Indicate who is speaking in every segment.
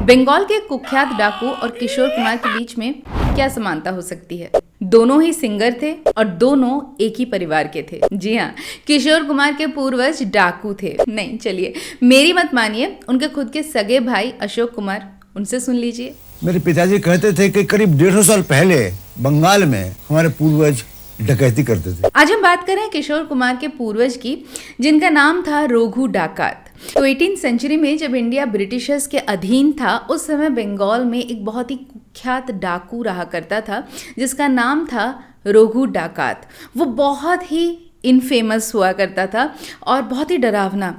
Speaker 1: बंगाल के कुख्यात डाकू और किशोर कुमार के बीच में क्या समानता हो सकती है? दोनों ही सिंगर थे और दोनों एक ही परिवार के थे। जी हाँ, किशोर कुमार के पूर्वज डाकू थे। नहीं, चलिए मेरी मत मानिए, उनके खुद के सगे भाई अशोक कुमार, उनसे सुन लीजिए।
Speaker 2: मेरे पिताजी कहते थे कि करीब 150 साल पहले बंगाल में हमारे पूर्वज डकैती करते थे।
Speaker 1: आज हम बात करें किशोर कुमार के पूर्वज की, जिनका नाम था रोघू डाकात। तो 18वीं सेंचुरी में जब इंडिया ब्रिटिशर्स के अधीन था, उस समय बंगाल में एक बहुत ही कुख्यात डाकू रहा करता था जिसका नाम था रोघू डाकात। वो बहुत ही इनफेमस हुआ करता था और बहुत ही डरावना।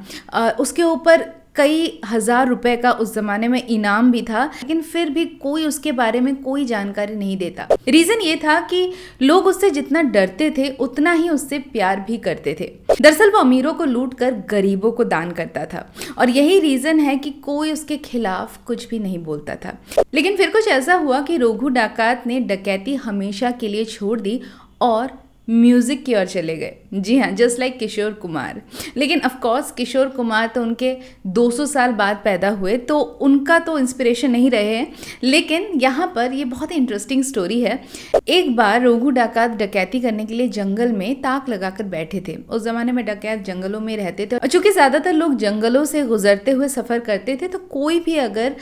Speaker 1: उसके ऊपर कई हजार रुपए का उस जमाने में इनाम भी था, लेकिन फिर भी कोई उसके बारे में कोई जानकारी नहीं देता। रीजन ये था कि लोग उससे जितना डरते थे उतना ही उससे प्यार भी करते थे। दरअसल वो अमीरों को लूट कर गरीबों को दान करता था और यही रीजन है कि कोई उसके खिलाफ कुछ भी नहीं बोलता था। लेकिन फिर कुछ ऐसा हुआ कि रोघू डाकात ने डकैती हमेशा के लिए छोड़ दी और म्यूजिक की ओर चले गए। जी हाँ, जस्ट लाइक किशोर कुमार। लेकिन ऑफ कोर्स किशोर कुमार तो उनके 200 साल बाद पैदा हुए, तो उनका तो इंस्पिरेशन नहीं रहे हैं। लेकिन यहाँ पर ये बहुत ही इंटरेस्टिंग स्टोरी है। एक बार रोघू डाकात डकैती करने के लिए जंगल में ताक लगाकर बैठे थे। उस जमाने में डकैत जंगलों में रहते थे और चूंकि ज्यादातर लोग जंगलों से गुजरते हुए सफर करते थे, तो कोई भी अगर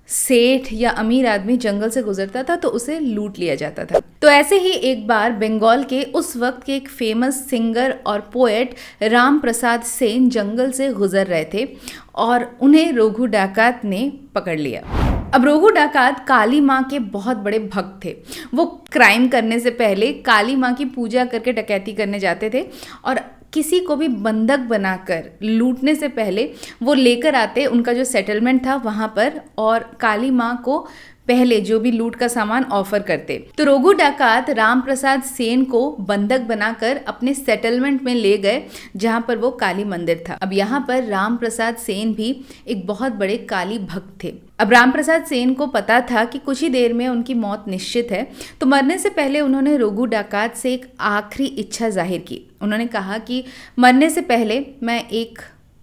Speaker 1: सेठ या अमीर आदमी जंगल से गुजरता था तो उसे लूट लिया जाता था। तो ऐसे ही एक बार बंगाल के उस वक्त के एक फेमस सिंगर और पोएट राम प्रसाद सेन जंगल से गुजर रहे थे और उन्हें रोघू डाकात ने पकड़ लिया। अब रोघू डाकात काली माँ के बहुत बड़े भक्त थे। वो क्राइम करने से पहले काली माँ की पूजा करके डकैती करने जाते थे और किसी को भी बंधक बनाकर लूटने से पहले वो लेकर आते उनका जो सेटलमेंट था वहाँ पर, और काली माँ को पहले जो भी लूट का सामान ऑफर करते। तो रोघू डाकात राम प्रसाद सेन को बंधक बनाकर अपने सेटलमेंट में ले गए जहां पर वो काली मंदिर था। अब यहाँ पर राम प्रसाद सेन भी एक बहुत बड़े काली भक्त थे। अब राम प्रसाद सेन को पता था कि कुछ ही देर में उनकी मौत निश्चित है, तो मरने से पहले उन्होंने रोघू डाकात से एक आखिरी इच्छा जाहिर की। उन्होंने कहा कि मरने से पहले मैं एक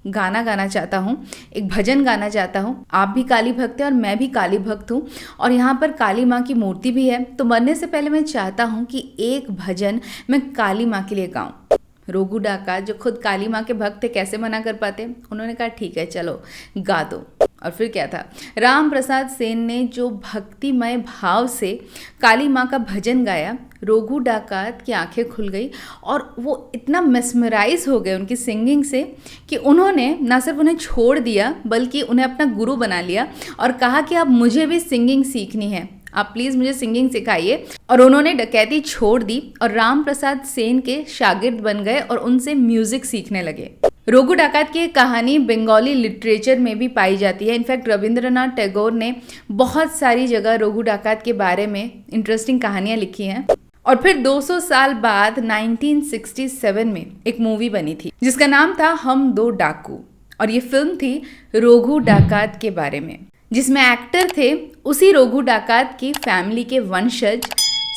Speaker 1: गाना गाना चाहता हूँ, एक भजन गाना चाहता हूँ। आप भी काली भक्त हैं और मैं भी काली भक्त हूँ और यहाँ पर काली माँ की मूर्ति भी है, तो मरने से पहले मैं चाहता हूँ कि एक भजन मैं काली माँ के लिए गाऊँ। रोघू डाकात जो खुद काली माँ के भक्त थे, कैसे मना कर पाते? उन्होंने कहा ठीक है, चलो गा दो। और फिर क्या था, राम प्रसाद सेन ने जो भक्तिमय भाव से काली माँ का भजन गाया, रोघू डाकात की आंखें खुल गई और वो इतना मेस्मराइज हो गए उनकी सिंगिंग से कि उन्होंने ना सिर्फ उन्हें छोड़ दिया बल्कि उन्हें अपना गुरु बना लिया और कहा कि अब मुझे भी सिंगिंग सीखनी है, आप प्लीज़ मुझे सिंगिंग सिखाइए। और उन्होंने डकैती छोड़ दी और राम प्रसाद सेन के शागिर्द बन गए और उनसे म्यूजिक सीखने लगे। रोघू डाकात की कहानी बंगाली लिटरेचर में भी पाई जाती है। इनफैक्ट रविंद्रनाथ टैगोर ने बहुत सारी जगह रोघू डाकात के बारे में इंटरेस्टिंग कहानियां लिखी हैं। और फिर 200 साल बाद 1967 में एक मूवी बनी थी जिसका नाम था हम दो डाकू, और ये फिल्म थी रोघू डाकात के बारे में, जिसमें एक्टर थे उसी रोघू डाकात की फैमिली के वंशज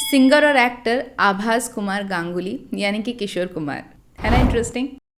Speaker 1: सिंगर और एक्टर आभास कुमार गांगुली, यानी कि किशोर कुमार। है ना इंटरेस्टिंग?